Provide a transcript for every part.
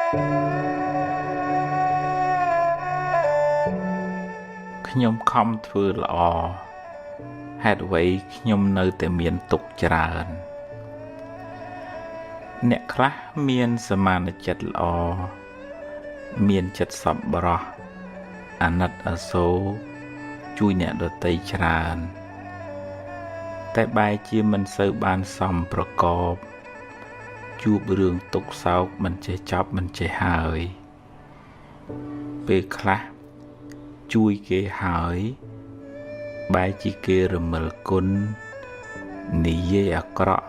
ខ្ញុំខំធ្វើល្អហេតុអ្វីខ្ញុំនៅតែមានទុក្ខច្រើនអ្នកខ្លះមានសមានចិត្តល្អមានចិត្តសប្បុរសអាណិតអាសូរជួយអ្នកដទៃច្រើនតែបែរជាមិនសូវបានសមប្រកបជួបរឿងទុក្ខសោកមិនចេះចប់មិនចេះហើយពេលខ្លះជួយគេហើយបែរជាគេរមិលគុណនិយាយអាក្រក់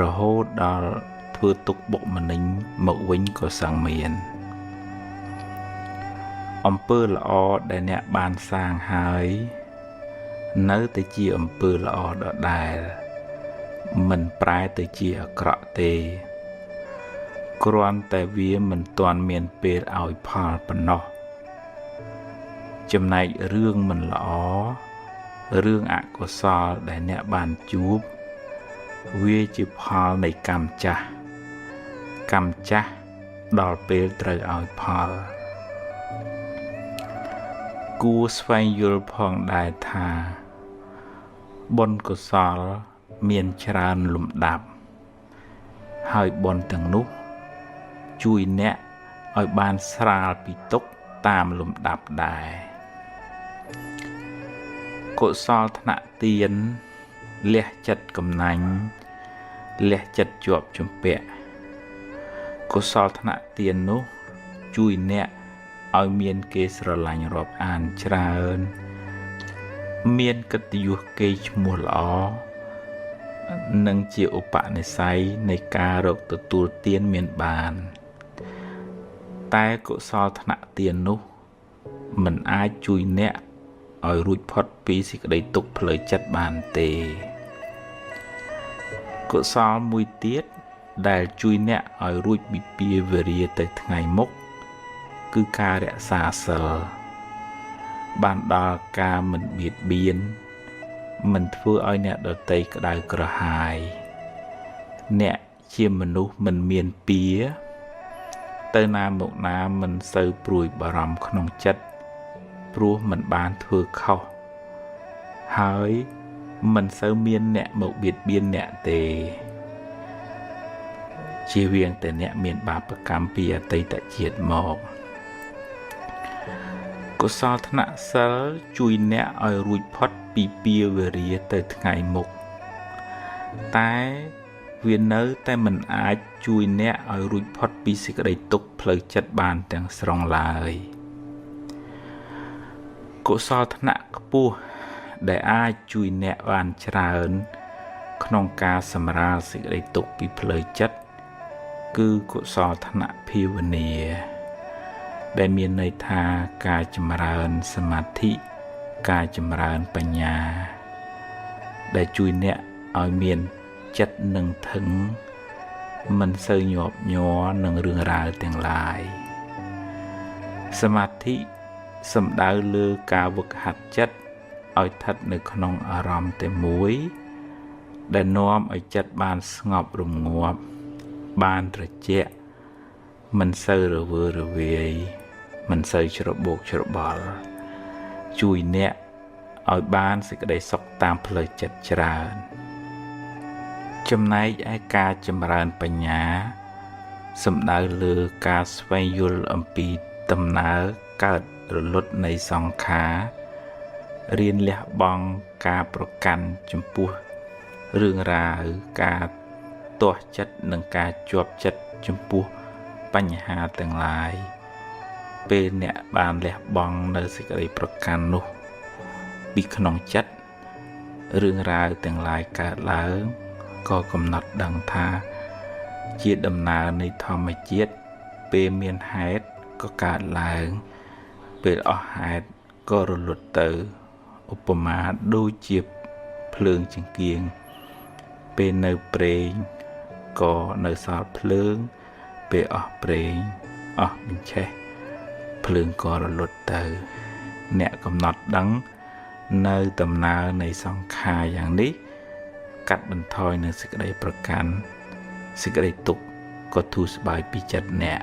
រហូតដល់ធ្វើទុក្ខបុកម្នេញមកវិញក៏សឹងមានអំពើល្អដែលអ្នកបានសាងហើយនៅតែជាអំពើល្អដដែលមិនប្រែទៅជាអាក្រក់ទេគ្រាន់តែវាមិនទាន់មានពេលឲ្យផលប៉ុណ្ណោះចំណែករឿងមិនល្អរឿងអកុសលដែលអ្នកបានជួបវាជាផលនៃកម្មចាស់ដល់ពេលត្រូវឲ្យផលគួរស្វែងយល់ផងដែរថាបុណ្យកុសលមានច្រើនលំដាប់ហើយបុណ្យទាំងនោះជួយអ្នកឲ្យបានស្រាលពីទុក្ខតាមលំដាប់ដែរកុសលថ្នាក់ទានលះចិត្តកំណាញ់លះចិត្តជាប់ជំពាក់កុសលថ្នាក់ទាននោះជួយអ្នកឲ្យមានគេស្រឡាញ់រាប់អានច្រើនមានកិត្តិយសកេរ្តិ៍ឈ្មោះល្អនិងជាឧបនិស្ស័យនៃការរកទទួលទានមានបានតែកុសលថ្នាក់ទាននោះមិនអាចជួយអ្នកឲ្យរួចផុតពីសេចក្តីទុក្ខផ្លូវចិត្តបានទេកុសលមួយទៀតដែលជួយអ្នកឲ្យរួចពីពាវេរាទៅថ្ងៃមុខគឺការរក្សាសិលបានដល់ការមិនបៀតបៀនមិនធ្វើឲ្យអ្នកដទៃក្តៅក្រហាយអ្នកជាមនុស្សមិនមានពៀទៅណាមកណាមិនសូវព្រួយបារម្ភក្នុងចិត្តព្រោះមិនបានធ្វើខុសហើយមិនសូវមានអ្នកមកបៀតបៀនអ្នកទេជៀសវាងតែអ្នកមានបាបកម្មពីអតីតជាតិមកកុសលថ្នាក់សិលជួយអ្នកឲ្យរួចផុតពីពាវេរាទៅថ្ងៃមុខតែវានៅតែមិនអាចជួយអ្នកឲ្យរួចផុតពីសេចក្តីទុក្ខផ្លូវចិត្តបានទាំងស្រុងឡើយកុសលថ្នាក់ខ្ពស់ដែលអាចជួយអ្នកបានច្រើនក្នុងការសម្រាលសេចក្តីទុក្ខពីផ្លូវចិត្តគឺកុសលថ្នាក់ភាវនាដែលមានន័យថាការចម្រើនសមាធិការចម្រើនបញ្ញាដែលជួយអ្នកឲ្យមានចិត្តនឹងធឹងមិនសូវញាប់ញ័រនឹងរឿងរ៉ាវទាំងឡាយសមាធិសំដៅលើការវឹកហាត់ចិត្តឲ្យស្ថិតនៅក្នុងអារម្មណ៍តែមួយដែលនាំឲ្យចិត្តបានស្ងប់រងាប់បានត្រជាក់មិនសូវរវើរវាយមិនសូវច្របូកច្របល់ជួយអ្នកឲ្យបានសេចក្តីសុខតាមផ្លូវចិត្តច្រើនចំណែកឯការចម្រើនបញ្ញាសំដៅលើការស្វែងយល់អំពីដំណើរកើតរលត់នៃសង្ខាររៀនលះបង់ការប្រកាន់ចំពោះរឿងរ៉ាវការទាស់ចិត្តនិងការជាប់ចិត្តចំពោះបញ្ហាទាំងឡាយពេលអ្នកបានលះបង់នៅសេចក្តីប្រកាន់នោះពីក្នុងចិត្តរឿងរ៉ាវទាំងឡាយកើតឡើងក៏កំណត់ដឹងថាជាដំណើរនៃធម្មជាតិពេលមានហេតុក៏កើតឡើងពេលអស់ហេតុក៏រលត់ទៅឧបមាដូចជាភ្លើងចង្កៀងពេលនៅប្រេងក៏នៅសល់ភ្លើងពេលអស់ប្រេងអស់បញ្ឆេះភ្លើងក៏រលត់ទៅអ្នកកំណត់ដឹងនៅដំណើរនៃសង្ខារយ៉ាងនេះកាត់បន្ថយនូវសេចក្តីប្រកាន់សេចក្តីទុក្ខ ក៏ធូរស្បើយពីចិត្តអ្នក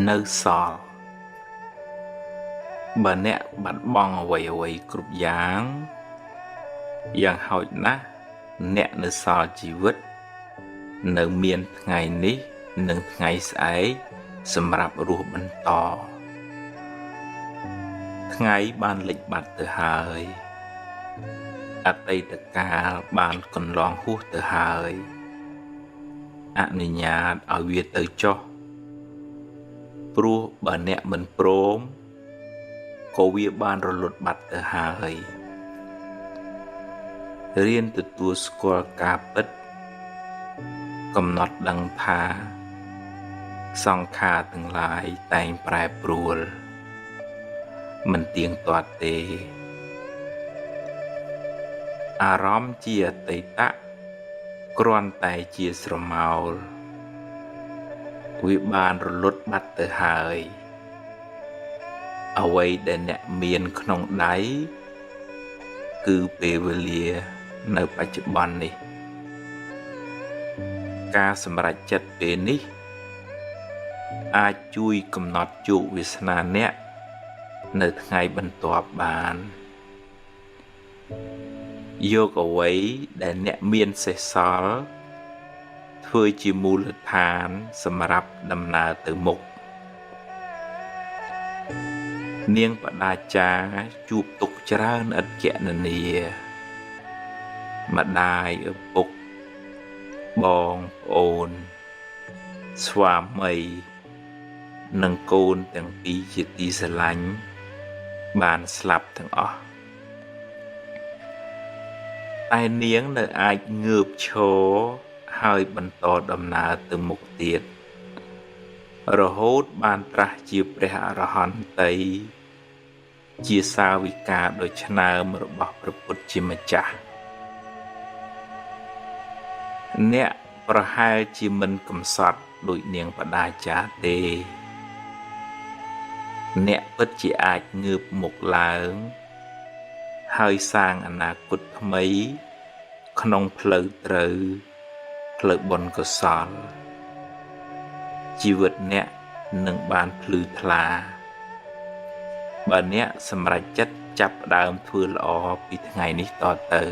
នៅសល់បើអ្នកបាត់បង់អ្វីគ្រប់យ៉ាងហោចណាស់អ្នកនៅសល់ជីវិតនៅមានថ្ងៃនេះនិងថ្ងៃស្អែកសម្រាប់រស់បន្តថ្ងៃបានលិចបាត់ទៅហើយអតីតកាលបានកន្លងហួសទៅហើយអនុញ្ញាតឲ្យវាទៅចុះព្រោះបើអ្នកមិនព្រមក៏វាបានរលត់បាត់ទៅហើយរៀនទទួលស្គាល់ការពិតកំណត់ដឹងថាសង្ខារទាំងឡាយតែងប្រែប្រួលមិនទៀងទាត់ទេអារម្មណ៍ជាអតីតគ្រាន់តែជាស្រមោលវាបានរលត់បាត់ទៅហើយអ្វីដែលអ្នកមានក្នុងដៃគឺពេលវេលានៅបច្ចុប្បន្ននេះការសម្រេចចិត្តពេលនេះអាចជួយកំណត់ជោគវាសនាអ្នកនៅថ្ងៃបន្ទាប់បានយកអ្វីដែលអ្នកមានសេសសល់ធ្វើជាមូលដ្ឋានសម្រាប់ដំណើរទៅមុខនាងបដាចាជួបទុកច្រើនឥតគណនាម្ដាយឪពុកបងប្អូនស្វាមីនិងកូនទាំងពីរជាទីស្រឡាញ់បានស្លាប់ទាំងអស់តែនាងនៅអាចងើបឈរហើយបន្តដំណើរទៅមុខទៀតរហូតបានត្រាស់ជាព្រះអរហន្តីជាសាវិកាដ៏ឆ្នើមរបស់ព្រះពុទ្ធជាម្ចាស់អ្នកប្រហែលជាមិនកំសត់ដូចនាងបដាចាទេអ្នកពិតជាអាចងើបមុខឡើងហើយសាងអនាគតថ្មីក្នុងផ្លូវត្រូវផ្លូវបុណ្យកុសលជីវិតអ្នកនឹងបានភ្លឺថ្លាបើអ្នកសម្រេចចិត្តចាប់ផ្ដើមធ្វើល្អពីថ្ងៃនេះតទៅ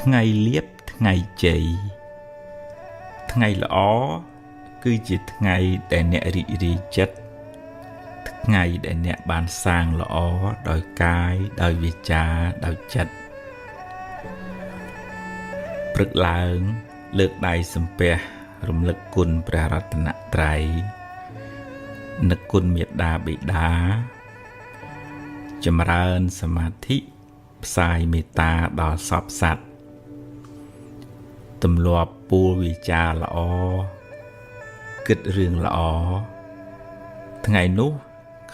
ថ្ងៃលៀបថ្ងៃជ័យថ្ងៃល្អគឺជាថ្ងៃដែលអ្នករីករាយចិត្តថ្ងៃដែលអ្នកបានសាងល្អដោយកាយដោយវាចាដោយចិត្តព្រឹកឡើងលើកដៃសំពះរំលឹកគុណព្រះរតនត្រ័យនឹកគុណមេត្តាបិតាចម្រើនសមាធិផ្សាយមេត្តាដល់សពសត្វទម្លាប់ពួលវិចារល្អគិតរឿងល្អថ្ងៃនោះ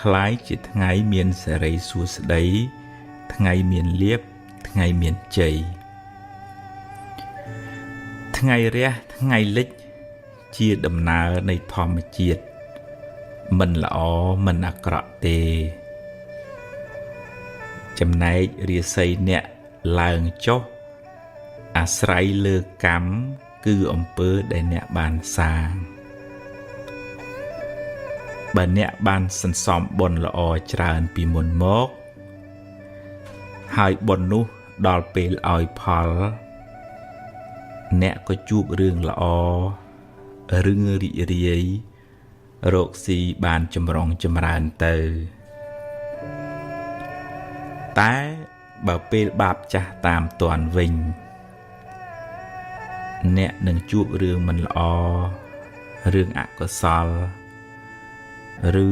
คล้ายជាថ្ងៃមានសេរីសួស្តីថ្ងៃមានលៀបថ្ងៃមានជ័យថ្ងៃរះថ្ងៃលិច ជាដំណើរនៃធម្មជាតិមិនល្អមិនអាក្រក់ទេចំណែករាសីអ្នកឡើងចុះអាស្រ័យលើកម្មគឺអំពើដែលអ្នកបានសាងបើអ្នកបានសន្សំបុណ្យល្អច្រើនពីមុនមកហើយបុណ្យនោះដល់ពេលឲ្យផលអ្នកក៏ជួបរឿងល្អរឿងរីករាយរកស៊ីបានចម្រុងចម្រើនទៅតែបើពេលបាបចាស់តាមទាន់វិញអ្នកនឹងជួបរឿងមិនល្អរឿងអកុសលឬ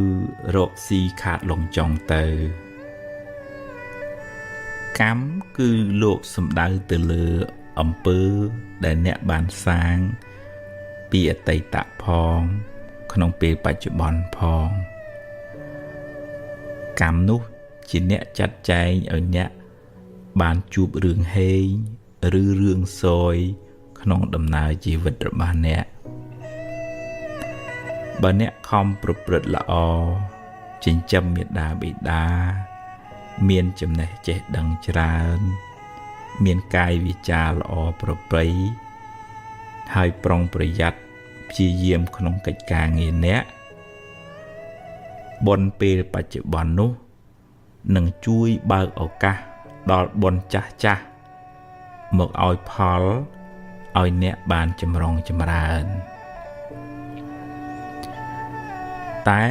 រកស៊ីខាតលងចុងទៅកម្មគឺលោកសំដៅទៅលើអំពើដែលអ្នកបានសាងពីអតីតផងក្នុងពេលបច្ចុប្បន្នផងកម្មនោះជាអ្នកចាត់ចែងឲ្យអ្នកបានជួបរឿងហេងឬរឿងសោយក្នុងដំណើរជីវិតរបស់អ្នកបើអ្នកខំប្រព្រឹត្តល្អចិញ្ចឹមមាតាបិតាមានចំណេះចេះដឹងច្រើនមានកាយវាចាល្អប្រពៃហើយប្រុងប្រយ័ត្នព្យាយាមក្នុងកិច្ចការងារអ្នកបុណ្យពេលបច្ចុប្បន្ននោះនឹងជួយបើកឱកាសដល់បុណ្យចាស់ចាស់មកឲ្យផលឲ្យអ្នកបានចម្រុងចម្រើនតែ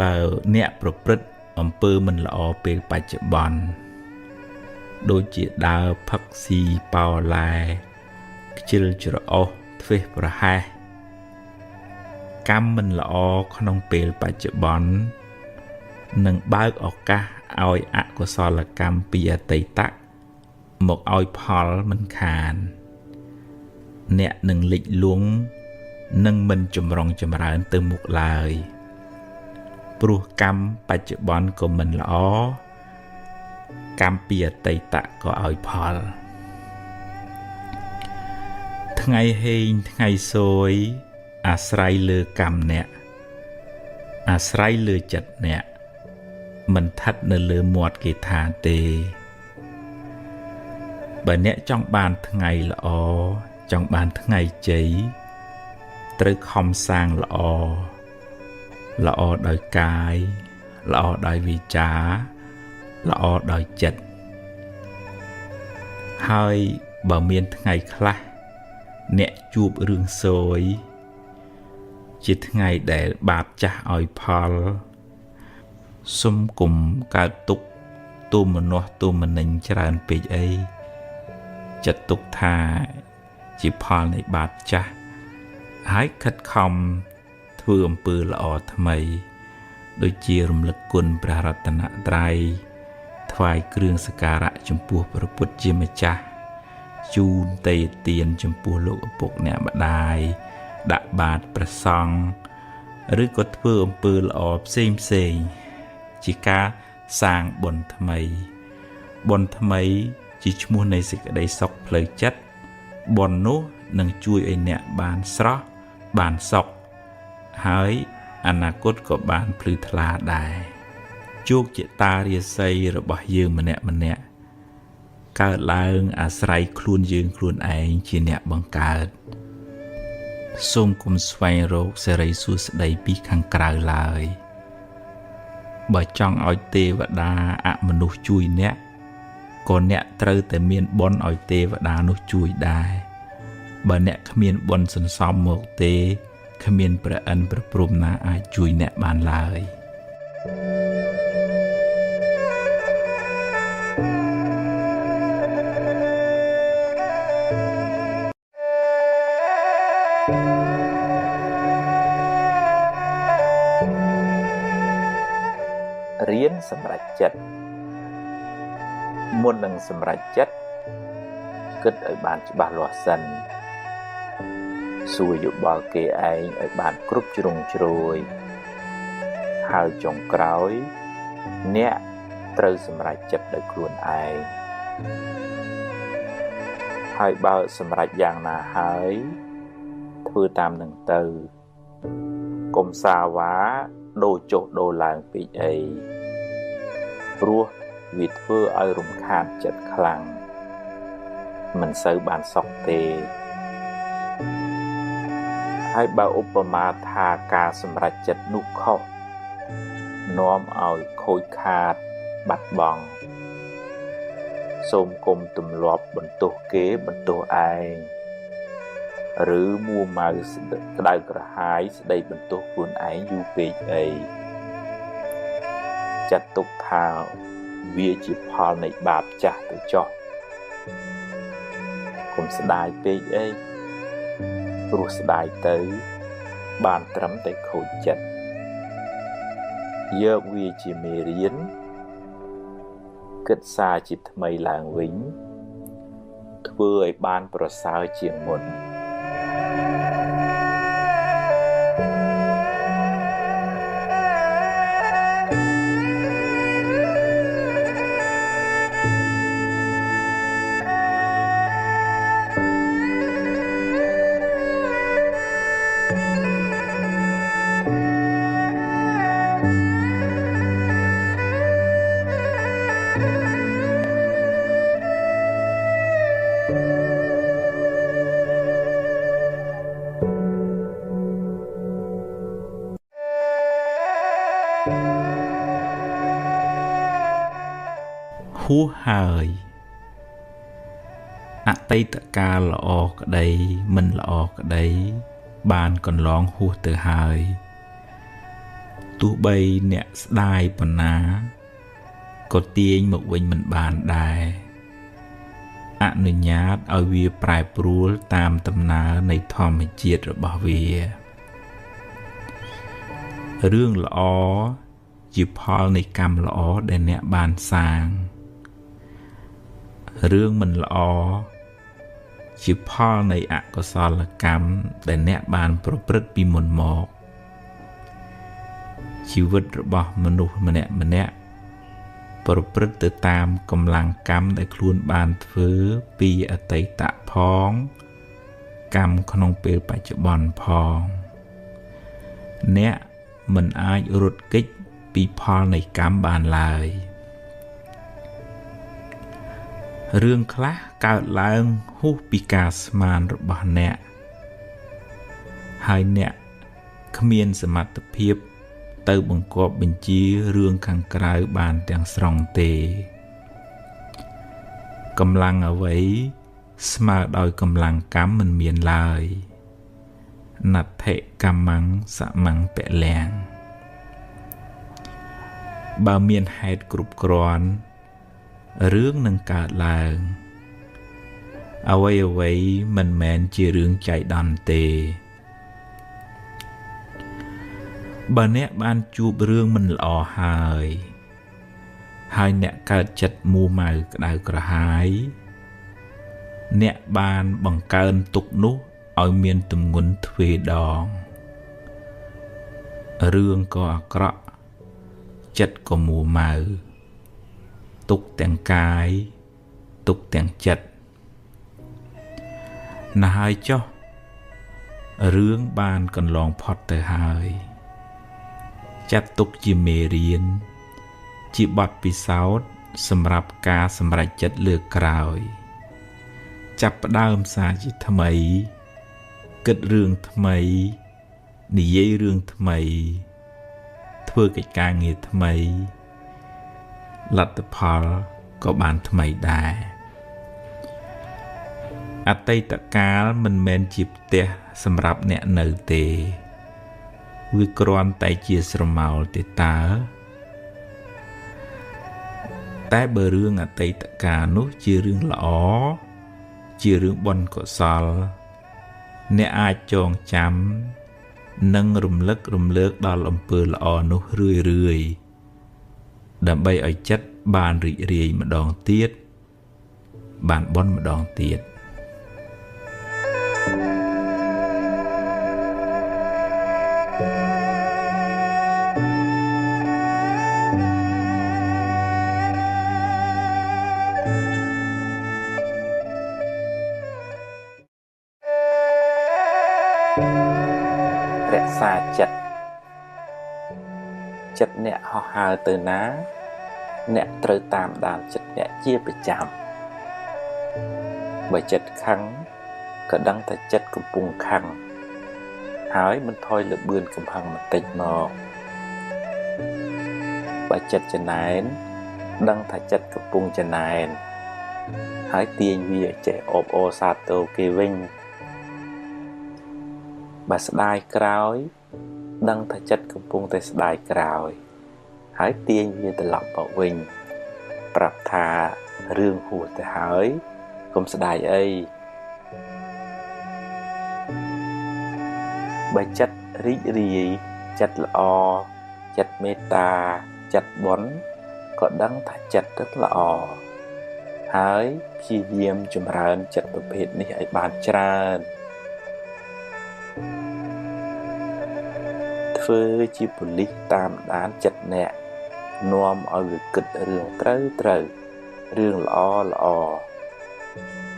បើអ្នកប្រព្រឹត្តអំពើមិនល្អពេលបច្ចុប្បន្នដូចជាដើរផឹកស៊ីប៉ោឡែខ្ជិលច្រអូសធ្វេសប្រហែសកម្មមិនល្អក្នុងពេលបច្ចុប្បន្ននឹងបើកឱកាសឲ្យអកុសលកម្មពីអតីតមកឲ្យផលមិនខានអ្នកនឹងលិចលង់នឹងមិនចម្រុងចម្រើនទៅមុខឡើយព្រោះកម្មបច្ចុប្បន្នក៏មិនល្អកម្មពីអតីតក៏ឲ្យផលថ្ងៃហេងថ្ងៃសោយអាស្រ័យលើកម្មអ្នកអាស្រ័យលើចិត្តអ្នកមិនស្ថិតនៅលើមាត់គេថាទេបើអ្នកចង់បានថ្ងៃល្អចង់បានថ្ងៃជ័យត្រូវខំសាងល្អល្អដោយកាយល្អដោយវាចាល្អដោយចិត្តហើយបើមានថ្ងៃខ្លះអ្នកជួបរឿងសោយជាថ្ងៃដែលបាបចាស់ឲ្យផលសុំគុំកើតទុក្ខទូមនោះទូមនិញច្រើនពេកអីចាត់ទុកថាជាផលនៃបាបចាស់ហើយខិតខំធ្វើអំពើល្អថ្មីដូចជារំលឹកគុណព្រះរតនត្រ័យថ្វាយគ្រឿងសក្ការៈចំពោះព្រះពុទ្ធជាម្ចាស់ជូនទេយ្យទានចំពោះលោកឪពុកអ្នកម្ដាយដាក់បាតព្រះសង្ឃឬក៏ធ្វើអំពើល្អផ្សេងជាការសាងបុណ្យថ្មីបុណ្យថ្មីជាឈ្មោះនៃសេចក្តីសុខផ្លូវចិត្តបុណ្យនោះនឹងជួយឲ្យអ្នកបានស្រស់បានសុខហើយអនាគតក៏បានភ្លឺថ្លាដែរជោគជតារាសីរបស់យើងម្នាក់កើតឡើងអាស្រ័យខ្លួនយើងខ្លួនឯងជាអ្នកបង្កើតសូមគុំស្វែងរកសេរីសួស្តីពីខាងក្រៅឡើយបើចង់ឲ្យទេវតាអមនុស្សជួយអ្នកក៏អ្នកត្រូវតែមានបុណ្យឲ្យទេវតានោះជួយដែរបើអ្នកគ្មានបុណ្យសន្សំមកទេគ្មានព្រះអិនព្រះព្រហ្មណាអាចជួយអ្នកបានឡើយរៀនសម្រេចចិត្តមុននឹងសម្រេចចិត្តគិតឲ្យបានច្បាស់លាស់សិនសួរយោបល់គេឯងឲ្យបានគ្រប់ជ្រុងជ្រោយហើយចុងក្រោយអ្នកត្រូវសម្រេចចិត្តដោយខ្លួនឯងហើយបើសម្រេចយ៉ាងណាហើយ ធ្វើតាមនឹងទៅកុំសាវ៉ាដូរចុះដូរឡើងពេកអីព្រោះវាធ្វើឲ្យរំខានចិត្តខ្លាំងមិនសូវបានសុខទេហើយបើឧបមាថាការសម្រេចចិត្តនោះខុសនាំឲ្យខូចខាតបាត់បង់សូមគុំទម្លាប់បន្ទោសគេបន្ទោសឯងឬមួម៉ៅក្តៅក្រហាយស្ដីបន្ទោសខ្លួនឯងយូរពេកអីចាត់ទុកថាវាជាផលនៃបាបចាស់ទៅចុះកុំស្ដាយពេកអីព្រោះស្ដាយទៅបានត្រឹមតែខូចចិត្តយកវាជាមេរៀនគិតសារជាថ្មីឡើងវិញធ្វើឲ្យបានប្រសើរជាងមុនហួសហើយអតីតកាលល្អក្តីមិនល្អក្តីបានកន្លងហួសទៅហើយទោះបីអ្នកស្ដាយប៉ុណ្ណាក៏ទាញមកវិញមិនបានដែរអនុញ្ញាតឲ្យវាប្រែប្រួលតាមដំណើរនៃធម្មជាតិរបស់វារឿងល្អជាផលនៃកម្មល្អដែលអ្នកបានសាងរឿងមិនល្អជាផលនៃអកុសលកម្មដែលអ្នកបានប្រព្រឹត្តពីមុនមកជីវិតរបស់មនុស្សម្នាក់ប្រព្រឹត្តទៅតាមកម្លាំងកម្មដែលខ្លួនបានធ្វើពីអតីតផងកម្មក្នុងពេលបច្ចុប្បន្នផងអ្នកមិនអាចរត់គេចពីផលនៃកម្មបានឡើយរឿងខ្លះកើតឡើងហួសពីការស្មានរបស់អ្នកហើយអ្នកគ្មានសមត្ថភាពទៅបង្គាប់បញ្ជារឿងខាងក្រៅបានទាំងស្រុងទេកម្លាំងអ្វីស្មើដោយកម្លាំងកម្មមិនមានឡើយណដ្ឋិកម្មੰសមੰពលំបើមានហេតុគ្រប់គ្រាន់រឿងនឹងកើតឡើងអ្វីមិនមែនជារឿងចៃដន្យទេបើអ្នកបានជួបរឿងមិនល្អហើយអ្នកកើតចិត្តមួម៉ៅក្តៅក្រហាយអ្នកបានបង្កើនទុក្ខនោះឲ្យមានទម្ងន់ទ្វេដងរឿងក៏អាក្រក់ចិត្តក៏មួម៉ៅទុក្ខទាំងកាយទុក្ខទាំងចិត្តណាស់ហើយចុះរឿងបានកន្លងផុតទៅហើយចាត់ទុកជាមេរៀនជាបទពិសោធន៍សម្រាប់ការសម្រេចចិត្តលើកក្រោយចាប់ផ្ដើមសារជាថ្មីគិតរឿងថ្មីនិយាយរឿងថ្មីធ្វើកិច្ចការងារថ្មីលទ្ធផលក៏បានថ្មីដែរអតីតកាលមិនមែនជាផ្ទះសម្រាប់អ្នកនៅទេវាគ្រាន់តែជាស្រមោលទេតើតែបើរឿងអតីតកាលនោះជារឿងល្អជារឿងបុណ្យកុសលអ្នកអាចចងចាំនិងរំលឹករំលើកដល់អំពើល្អនោះរឿយដើម្បីឲ្យចិត្តបានរីករាយម្ដងទៀតបានបុណ្យម្ដងទៀត សារចិត្តអ្នកហោះហើរទៅណាអ្នកត្រូវតាមដានចិត្តអ្នកជាប្រចាំបើចិត្តខឹងក៏ដឹងថាចិត្តកំពុងខឹងហើយមិនថយលបឿនកំហឹងបន្តិចមកបើចិត្តចំណែនដឹងថាចិត្តកំពុងចំណែនហើយទាញវាចេះអបអរសាទរគេវិញបើស្ដាយក្រោយដឹងថាចិត្តកំពុងតែស្ដាយក្រោយហើយទាញវាត្រឡប់មកវិញប្រាប់ថារឿងហួសទៅហើយកុំស្ដាយអីបើចិត្តរីករាយចិត្តល្អចិត្តមេត្តាចិត្តបុណ្យក៏ដឹងថាចិត្តrấtល្អហើយព្យាយាមចម្រើនចិត្តប្រភេទនេះឲ្យបានច្រើនធ្វើជាប៉ូលីសតាមដានចិត្តអ្នកនាំឲ្យវាគិតរឿងត្រូវរឿងល្អ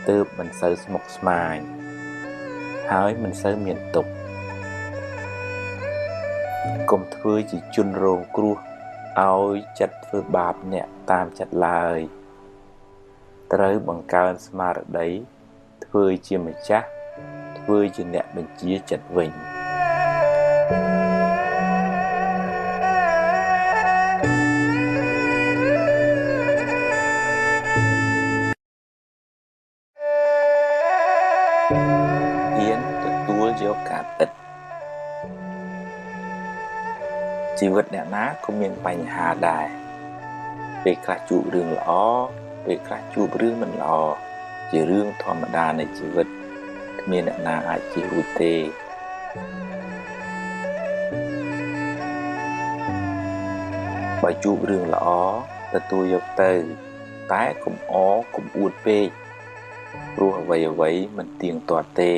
ទើបមិនសូវស្មុគស្មាញហើយមិនសូវមានទុក្ខកុំធ្វើជាជនរងគ្រោះឲ្យចិត្តធ្វើបាបអ្នកតាមចិត្តឡើយត្រូវបង្កើនស្មារតីធ្វើជាម្ចាស់ធ្វើជាអ្នកបញ្ជាចិត្តវិញហ៊ានទទួលយកការពិតជីវិតអ្នកណាក៏មានបញ្ហាដែរពេលខ្លះជួបរឿងល្អពេលខ្លះជួបរឿងមិនល្អជារឿងធម្មតានៃជីវិតគ្មានអ្នកណាអាចជៀសរួចទេបើជួបរឿងល្អទទួលយកទៅតែកុំអកុំអួតពេកព្រោះអ្វីមិនទៀងទាត់ទេ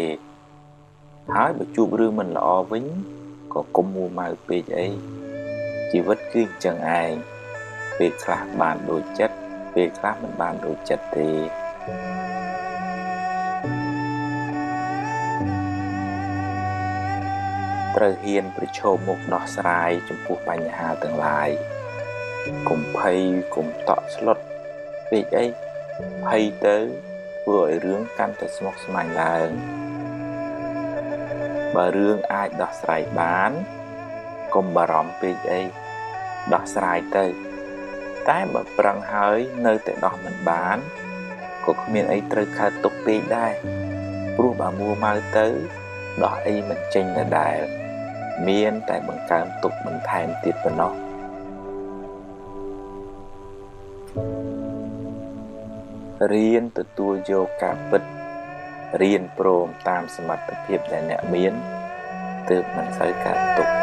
ហើយបើជួបរឿងមិនល្អវិញក៏កុំមួម៉ៅពេកអីជីវិតគឺអញ្ចឹងឯងពេលខ្លះបានដូចចិត្តពេលខ្លះមិនបានដូចចិត្តទេត្រូវហ៊ានប្រឈមមុខដោះស្រាយចំពោះបញ្ហាទាំងឡាយកុំភ័យកុំតក់ស្លុតពេកអីភ័យទៅធ្វើឲ្យរឿងកាន់តែស្មុគស្មាញឡើងបើរឿងអាចដោះស្រាយបានកុំបារម្ភពេកអីដោះស្រាយទៅតែបើប្រឹងហើយនៅតែដោះមិនបានក៏គ្មានអីត្រូវខើទុកពេកដែរព្រោះបើមួម៉ៅទៅដោះអីមិនចេញដដែលមានតែបង្កើនទុកបន្ថែមទៀតប៉ុណ្ណោះរៀនទទួលយកការពិតរៀនព្រមតាមសមត្ថភាពដែលអ្នកមានទើបមិនសូវកើតទុក្ខ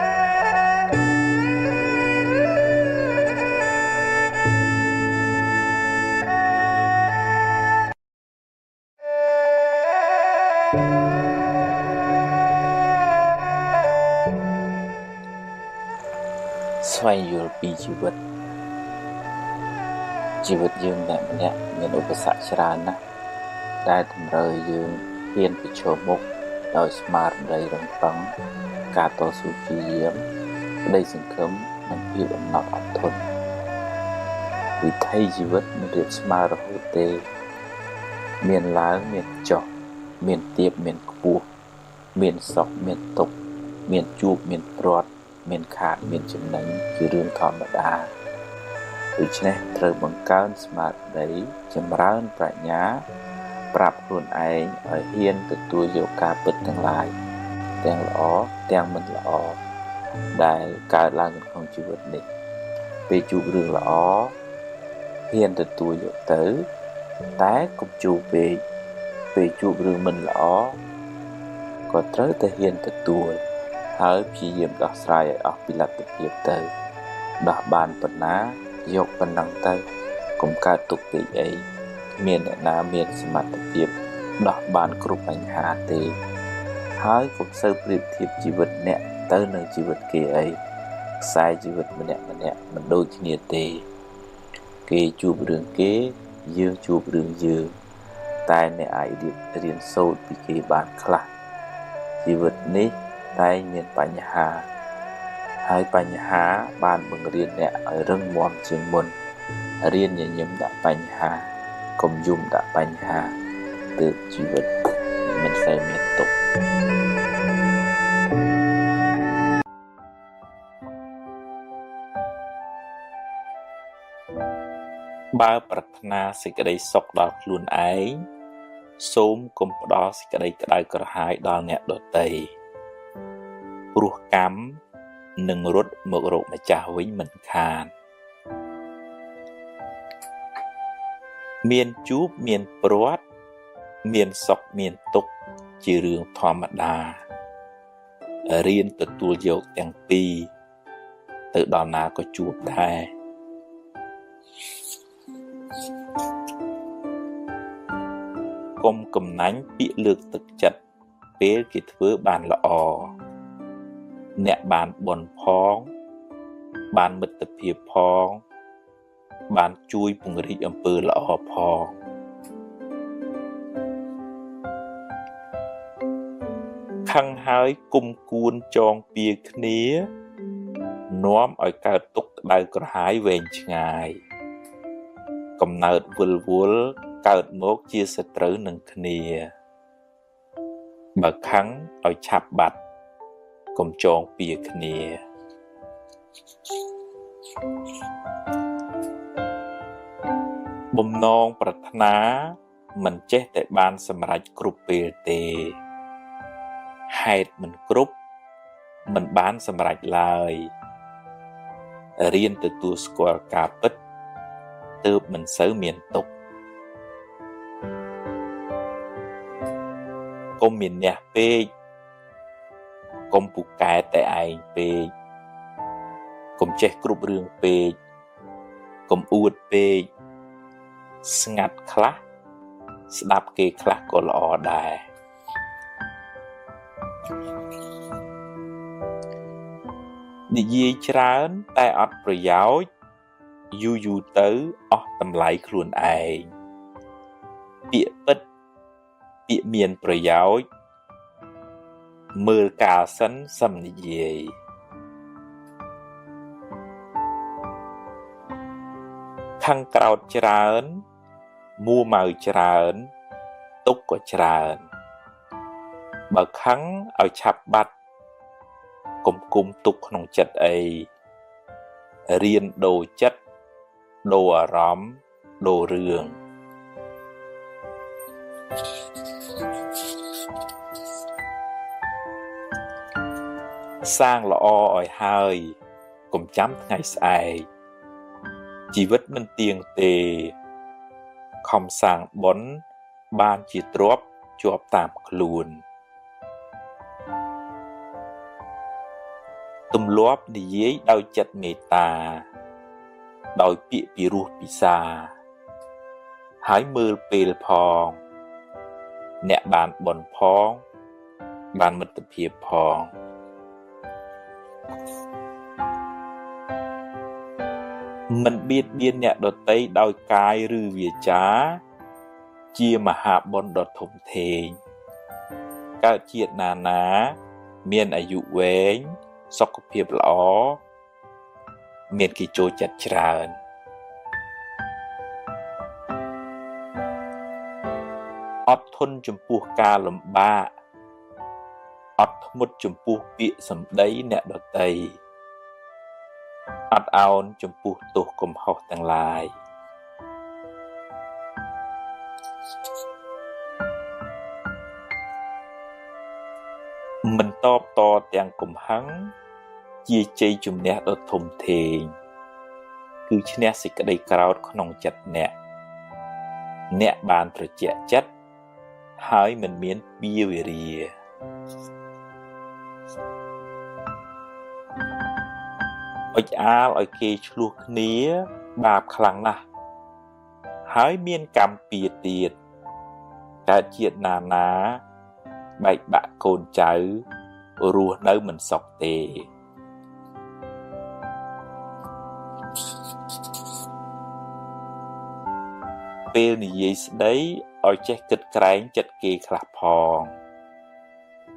ស្វែងយល់ពីជីវិតយើងតែម្នាក់មានឧបសគ្គច្រើនណាស់ដែលតម្រូវយើងហ៊ានប្រឈមមុខដោយស្មារតីរឹងប៉ឹងការតស៊ូព្យាយាមក្តីសង្ឃឹមនិងភាពអំណត់អត់ធន់វិថីជីវិតមិនរៀបស្មើរហូតទេមានឡើងមានចុះមានទាបមានខ្ពស់មានសុខមានទុក្ខមានជួបមានព្រាត់មានខាតមានចំណេញជារឿងធម្មតាដូច្នេះត្រូវបង្កើនស្មារតីចម្រើនប្រាជ្ញាប្រាប់ខ្លួនឯងឲ្យហ៊ានទទួលយកការពិតទាំងឡាយទាំងល្អទាំងមិនល្អដែលកើតឡើងក្នុងជីវិតនេះពេលជួបរឿងល្អហ៊ានទទួលយកទៅតែកុំជួបពេកពេលជួបរឿងមិនល្អក៏ត្រូវតែហ៊ានទទួលហើយព្យាយាមដោះស្រាយឲ្យអស់ពីលទ្ធភាពទៅដោះបានប៉ុណ្ណាយកប៉ុណ្ណឹងទៅកុំកើតទុកពេកអីគ្មានអ្នកណាមានសមត្ថភាពដោះបានគ្រប់បញ្ហាទេហើយកុំសូវប្រៀបធៀបជីវិតអ្នកទៅនឹងជីវិតគេអីខ្សែជីវិតម្នាក់មិនដូចគ្នាទេគេជួបរឿងគេយើងជួបរឿងយើងតែអ្នកអាចរៀនសូត្រពីគេបានខ្លះជីវិតនេះ តែងមានបញ្ហាហើយបញ្ហាបានបង្រៀនអ្នកឲ្យរឹងមាំជាងមុនរៀនញញឹមដាក់បញ្ហាកុំយំដាក់បញ្ហាទើបជីវិតមិនសូវមានទុក្ខបើប្រាថ្នាសេចក្តីសុខដល់ខ្លួនឯងសូមកុំផ្ដល់សេចក្តីក្តៅក្រហាយដល់អ្នកដទៃព្រោះកម្មនឹងរត់មករកម្ចាស់វិញមិនខានមានជួបមានព្រាត់មានសុខមានទុក្ខជារឿងធម្មតារៀនទទួលយកទាំងពីរទៅដល់ណាក៏ជួបដែរកុំកំណាញ់ពាក្យលើកទឹកចិត្តពេលគេធ្វើបានល្អអ្នកបានបុណ្យផងបានមិត្តភាពផងបានជួយពង្រីកអំពើល្អផងខឹងហើយគុំគួនចងពៀគ្នានាំឲ្យកើតទុក្ខក្តៅក្រហាយវែងឆ្ងាយកំណើតវិលវល់កើតមកជាសត្រូវនឹងគ្នាបើខឹងឲ្យឆាប់បាត់កុំចងពៀគ្នាបំណងប្រាថ្នាមិនចេះតែបានសម្រេចគ្រប់ពេលទេហេតុមិនគ្រប់មិនបានសម្រេចឡើយរៀនទទួលស្គាល់ការពិតទើបមិនសូវមានទុក្ខកុំមានអ្នកពេកកុំពូកែតែឯងពេកកុំចេះគ្រប់រឿងពេកកុំអួតពេកស្ងាត់ខ្លះស្ដាប់គេខ្លះក៏ល្អដែរនិយាយច្រើនតែអត់ប្រយោជន៍យូរទៅអស់តម្លៃខ្លួនឯងពាក្យពិតពាក្យមានប្រយោជន៍មើលកាលសិនសឹមនិយាយខឹងក្រោតច្រើនមួម៉ៅច្រើនទុក្ខក៏ច្រើនបើខឹងឲ្យឆាប់បាត់កុំគុំទុក្ខក្នុងចិត្តអីរៀនដូរចិត្តដូរអារម្មណ៍ដូររឿងសាងល្អឲ្យហើយកុំចាំថ្ងៃស្អែកជីវិតមិនទៀងទេខំសាងបុណ្យបានជាទ្រព្យជាប់តាមខ្លួនទម្លាប់និយាយដោយចិត្តមេត្តាដោយពាក្យពីរោះពិសាហើយមើលពេលផងអ្នកបានបុណ្យផងបានមិត្តភាពផងមិនបៀតបៀនអ្នកដទៃដោយកាយឬវាចាជាមហាបុណ្យដ៏ធំធេងកើតជាតិណាមានអាយុវែងសុខភាពល្អមានគេចូលចិត្តច្រើនអត់ធន់ចំពោះការលំបាកអត់ធ្មត់ចំពោះពាក្យសម្ដីអ្នកដទៃអត់ឱនចំពោះទោសកំហុសទាំងឡាយមិនតបតទាំងកំហឹងជាជ័យជំនះដ៏ធំធេងគឺឈ្នះសេចក្តីក្រោធក្នុងចិត្តអ្នកបានត្រជាក់ចិត្តហើយមិនមានពៀវេរាអុចអាលឲ្យគេឆ្លោះគ្នាបាបខ្លាំងណាស់ហើយមានកម្មពៀទៀតកើតជាតិណាបែកបាក់កូនចៅរស់នៅមិនសុខទេពេលនិយាយស្ដីឲ្យចេះគិតក្រែងចិត្តគេខ្លះផង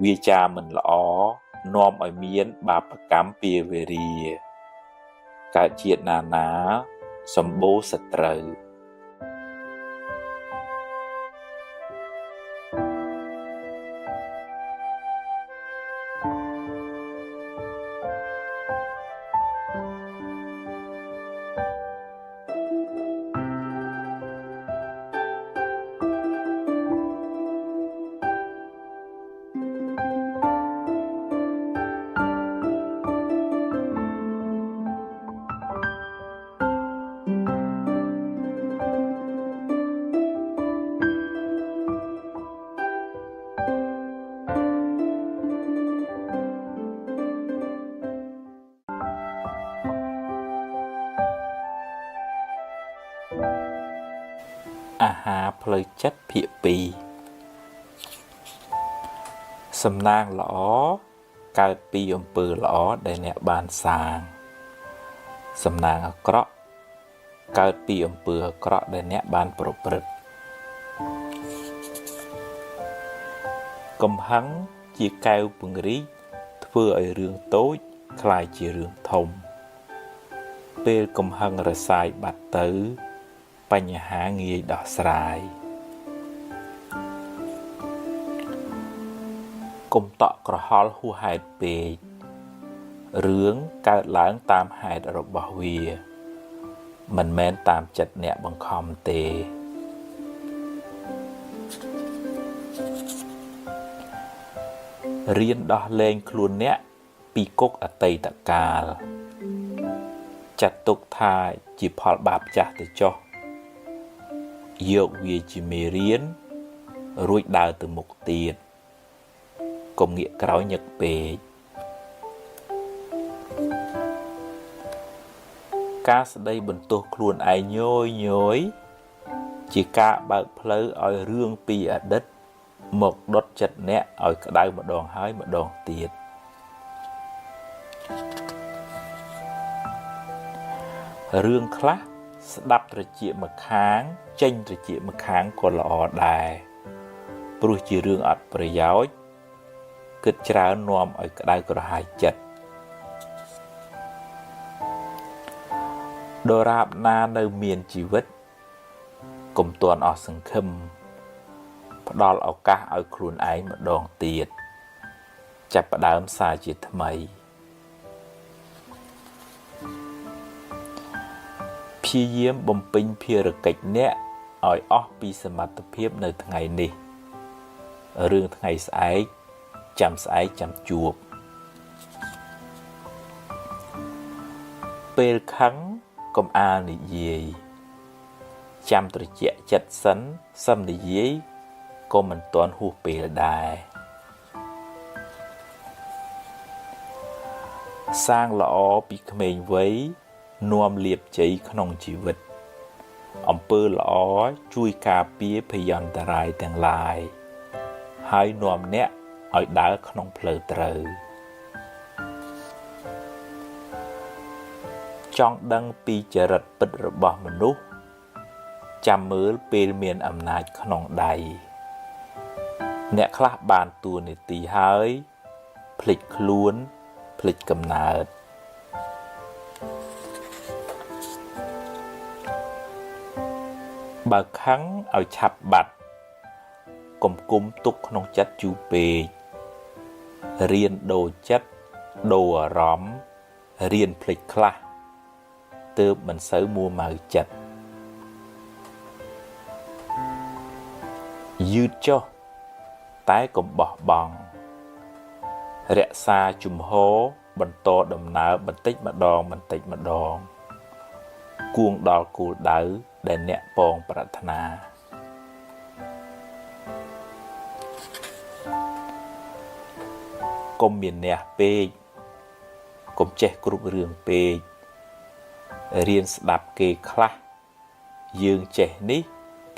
វាចាមិនល្អ នាំឲ្យមានបាបកម្មពីវេរាកើតជាតិណាសម្បូរសត្រូវ អាហារផ្លូវចិត្តភាគ2សំណាងល្អកើតពីអំពើល្អដែលអ្នកបានសាងសំណាងអាក្រក់កើតពីអំពើអាក្រក់ដែលអ្នកបានប្រព្រឹត្តកំហឹងជាកែវពង្រីកធ្វើឲ្យរឿងតូចคล้ายជារឿងធំពេលកំហឹងរសាយបាត់ទៅបញ្ហាងាយដោះស្រាយកុំតក់ក្រហល់ហួសហេតុពេករឿងកើតឡើងតាមហេតុរបស់វាមិនមែនតាមចិត្តអ្នកបង្ខំទេរៀនដោះលែងខ្លួនអ្នកពីគុកអតីតកាលចាត់ទុកថាជាផលបាបចាស់ទៅចុះយកវាជាមេរៀនរួចដើរទៅមុខទៀតកុំងាកក្រោយញឹកពេកការស្ដីបន្ទោសខ្លួនឯងញយជាការបើកផ្លូវឲ្យរឿងពីអតីតមកដុតចិត្តអ្នកឲ្យក្តៅម្ដងហើយម្ដងទៀតរឿងខ្លះស្ដាប់ត្រចៀកម្ខាងចេញត្រចៀកម្ខាងក៏ល្អដែរព្រោះជារឿងអត់ប្រយោជន៍គិតច្រើននាំឲ្យក្តៅក្រហាយចិត្តដរាបណានៅមានជីវិតកុំទាន់អស់សង្ឃឹមផ្ដល់ឱកាសឲ្យខ្លួនឯងម្ដងទៀតចាប់ផ្ដើមសារជាថ្មីព្យាយាមបំពេញភារកិច្ចអ្នកឲ្យអស់ពីសមត្ថភាពនៅថ្ងៃនេះរឿងថ្ងៃស្អែកចាំស្អែកចាំជួបពេលខឹងកុំអាលនិយាយចាំត្រជាក់ចិត្តសិនសឹមនិយាយក៏មិនទាន់ហួសពេលដែរសាងល្អពីក្មេងវ័យនាំលាភជ័យក្នុងជីវិតអំពើល្អជួយការពារភយន្តរាយទាំងឡាយហើយនាំអ្នកឲ្យដើរក្នុងផ្លូវត្រូវចង់ដឹងពីចរិតពិតរបស់មនុស្សចាំមើលពេលមានអំណាចក្នុងដៃអ្នកខ្លះបានតួនាទីហើយភ្លេចខ្លួនភ្លេចកំណើតបើខឹងឲ្យឆាប់បាត់កុំគុំទុកក្នុងចិត្តយូរពេករៀនដូរចិត្តដូរអារម្មណ៍រៀនភ្លេចខ្លះទើបមិនសូវមួម៉ៅចិត្តយឺតចុះតែកុំបោះបង់រក្សាជំហរបន្តដំណើរបន្តិចម្ដងគួងដល់គោលដៅដែលអ្នកពងប្រាថ្នាកុំមានអ្នកពេកកុំចេះគ្រប់រឿងពេករៀនស្ដាប់គេខ្លះយើងចេះនេះ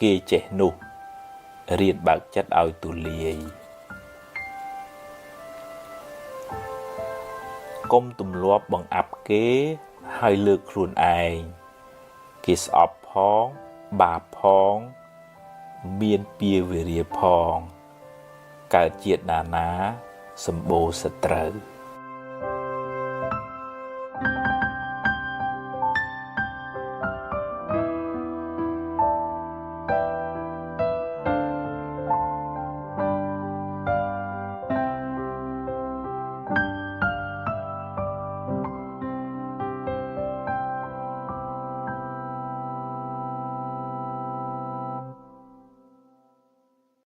គេចេះនោះរៀនបើកចិត្តឲ្យទូលាយកុំទម្លាប់បង្អាប់គេហើយលើកខ្លួនឯងគេស្អប់ផងបាបផងមានពៀវេរាផងកើតជាតិណាសម្បូរសត្រូវ